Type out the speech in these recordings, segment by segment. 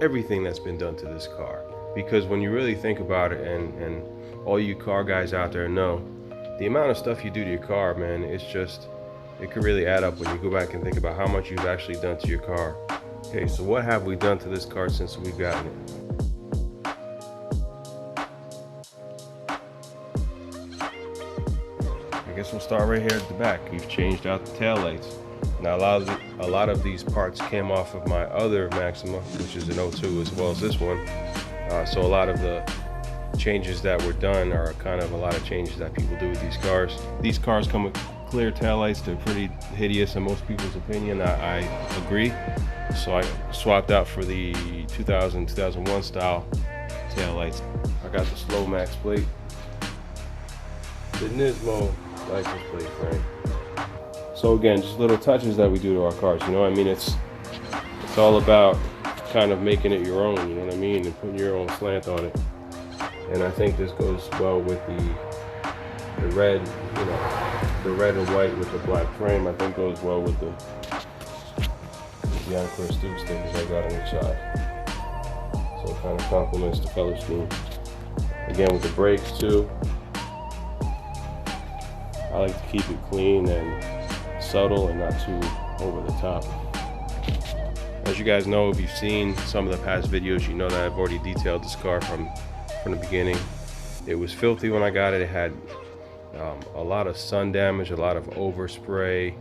everything that's been done to this car. Because when you really think about it, and all you car guys out there know, the amount of stuff you do to your car, man, it could really add up when you go back and think about how much you've actually done to your car. Okay, so what have we done to this car since we've gotten it? I guess we'll start right here at the back. We've changed out the taillights. Now a lot of these parts came off of my other Maxima, which is an 02 as well as this one. So a lot of the changes that were done are kind of a lot of changes that people do with these cars. These cars come with clear taillights. They're pretty hideous in most people's opinion. I agree. So I swapped out for the 2001 style taillights. I got the Slow Max plate, the Nismo license plate frame. So again, just little touches that we do to our cars, you know what I mean? It's all about kind of making it your own, you know what I mean? And putting your own slant on it. And I think this goes well with the red, you know, the red and white with the black frame. I think goes well with the ImChrisDuke stickers I got on each side. So it kind of complements the color scheme. Again, with the brakes too, I like to keep it clean and subtle and not too over the top. As you guys know, if you've seen some of the past videos, you know that I've already detailed this car from the beginning. It was filthy when I got it. It had a lot of sun damage, a lot of overspray.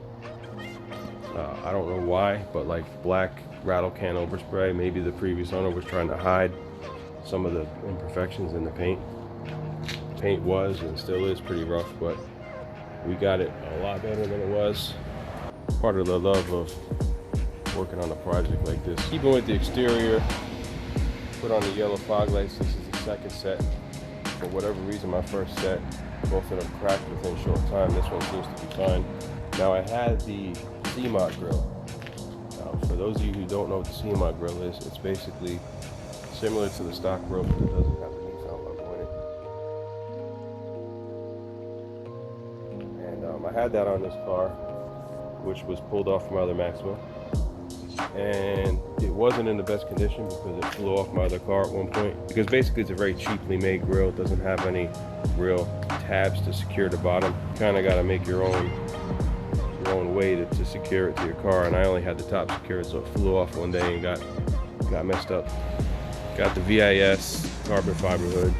I don't know why, but like black rattle can overspray. Maybe the previous owner was trying to hide some of the imperfections in the paint. The paint was and still is pretty rough, but we got it a lot better than it was. Part of the love of working on a project like this. Even with the exterior, put on the yellow fog lights. This is the second set. For whatever reason, my first set, both of them cracked within a short time. This one seems to be fine. Now I had the CMOD grill. Now, for those of you who don't know what the CMOD grill is, it's basically similar to the stock grill, but it doesn't have the Nissan logo in it. And I had that on this car, which was pulled off from my other Maxima. And it wasn't in the best condition because it flew off my other car at one point. Because basically it's a very cheaply made grill. It doesn't have any real tabs to secure the bottom. You kind of got to make your own way to secure it to your car. And I only had the top secured, so it flew off one day and got messed up. Got the VIS carbon fiber hood.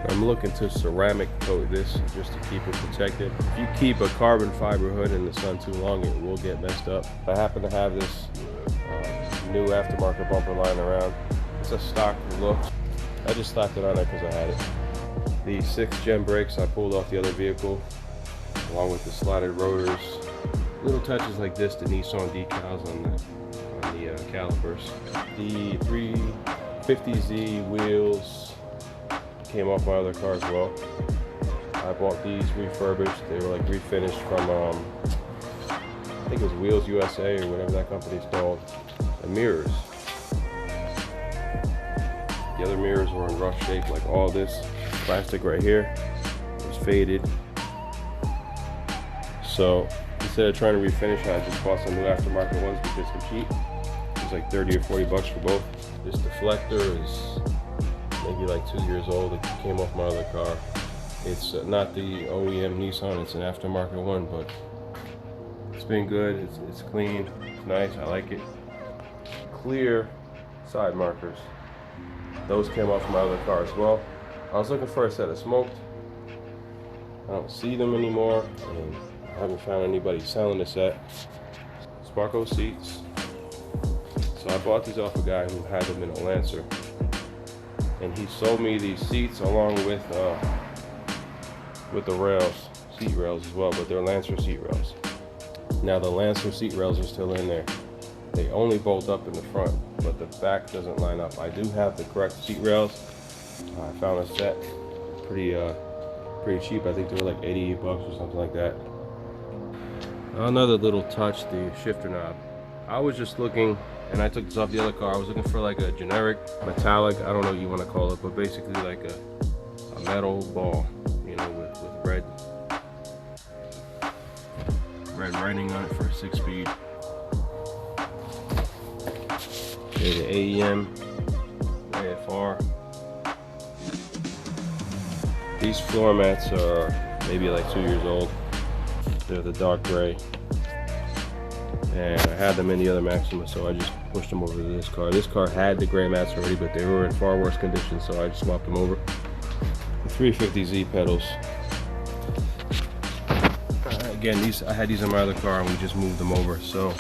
I'm looking to ceramic coat this just to keep it protected. If you keep a carbon fiber hood in the sun too long, it will get messed up. I happen to have this new aftermarket bumper lying around. It's a stock look. I just slapped it on there because I had it. The 6th gen brakes I pulled off the other vehicle, along with the slotted rotors. Little touches like this, the Nissan decals on the calipers. The 350Z wheels came off my other car as well. I bought these refurbished. They were like refinished from I think it was Wheels USA or whatever that company's called. The mirrors. The other mirrors were in rough shape, like all this plastic right here was faded. So instead of trying to refinish it, I just bought some new aftermarket ones because they're cheap. It was like 30 or 40 bucks for both. This deflector is maybe like 2 years old. It came off my other car. It's not the OEM Nissan, it's an aftermarket one, but it's been good. It's clean, it's nice, I like it. Clear side markers. Those came off my other car as well. I was looking for a set of smoked. I don't see them anymore, and I haven't found anybody selling the set. Sparko seats. So I bought these off a guy who had them in a Lancer. And he sold me these seats along with the rails, seat rails as well, but they're Lancer seat rails. Now the Lancer seat rails are still in there. They only bolt up in the front, but the back doesn't line up. I do have the correct seat rails. I found a set pretty cheap. I think they were like 88 bucks or something like that. Another little touch, the shifter knob. I was just looking, and I took this off the other car. I was looking for like a generic metallic, I don't know what you want to call it, but basically like a metal ball, you know, with red writing on it for a 6-speed. The AEM AFR. These floor mats are maybe like 2 years old. They're the dark gray. And I had them in the other Maxima, so I just pushed them over to this car. This car had the gray mats already, but they were in far worse condition, so I just swapped them over. The 350Z pedals. Again, I had these in my other car and we just moved them over. So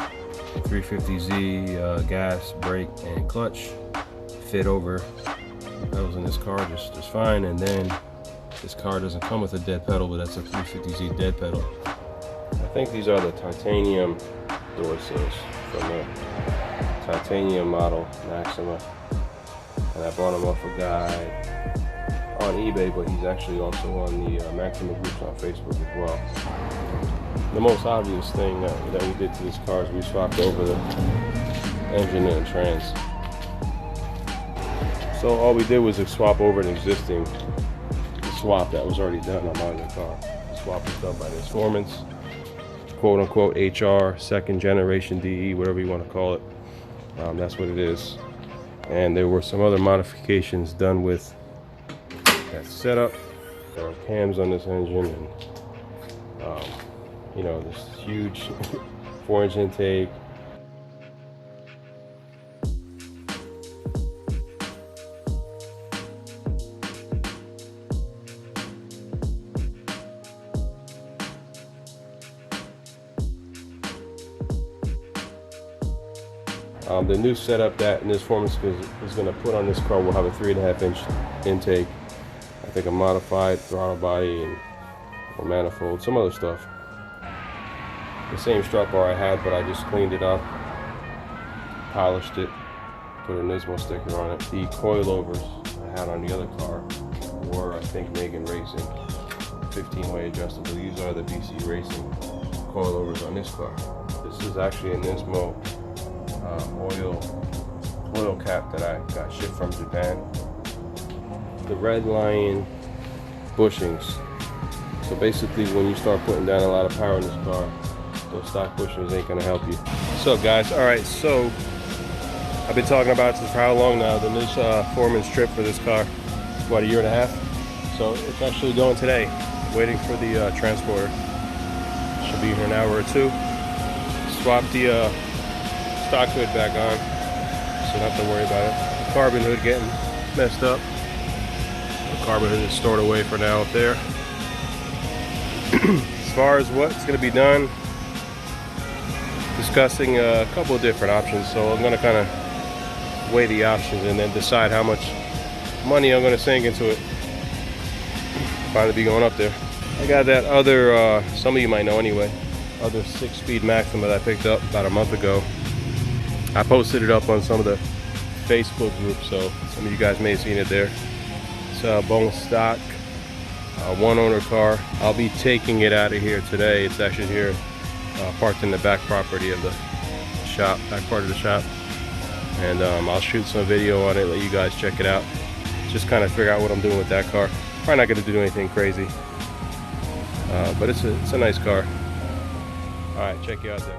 350Z gas, brake, and clutch fit over pedals in this car just fine. And then this car doesn't come with a dead pedal, but that's a 350Z dead pedal. I think these are the titanium door sills from the titanium model Maxima, and I bought them off a guy on eBay, but he's actually also on the Maxima groups on Facebook as well. The most obvious thing that we did to this car is we swapped over the engine and trans. So all we did was swap over an existing swap that was already done on my other car. The swap was done by Nisformance, quote unquote HR, second generation DE, whatever you want to call it. That's what it is. And there were some other modifications done with that setup. There are cams on this engine, and you know, this huge 4-inch intake. The new setup that Nisformance is going to put on this car will have a 3.5-inch intake. I think a modified throttle body and a manifold, some other stuff. The same strut bar I had, but I just cleaned it up, polished it, put a Nismo sticker on it. The coilovers I had on the other car were, I think, Megan Racing 15-way adjustable. These are the BC Racing coilovers on this car. This is actually a Nismo oil cap that I got shipped from Japan. The Red Lion bushings. So basically, when you start putting down a lot of power in this car, those stock bushings ain't gonna help you. What's up, guys? All right, so I've been talking about this for how long now? The Nisformance trip for this car, what, 1.5 years? So it's actually going today. Waiting for the transporter. Should be here in an hour or two. Swap the stock hood back on, so don't have to worry about it. The carbon hood getting messed up. The carbon hood is stored away for now up there. As far as what's going to be done, discussing a couple of different options. So I'm going to kind of weigh the options and then decide how much money I'm going to sink into it. Finally be going up there. I got that other, some of you might know anyway, other 6-speed Maxima that I picked up about a month ago. I posted it up on some of the Facebook groups, so some of you guys may have seen it there. It's a bone stock, one owner car. I'll be taking it out of here today. It's actually here, parked in the back property of the shop, back part of the shop. And I'll shoot some video on it, let you guys check it out. Just kind of figure out what I'm doing with that car. Probably not going to do anything crazy, but it's a nice car. All right, check you out there.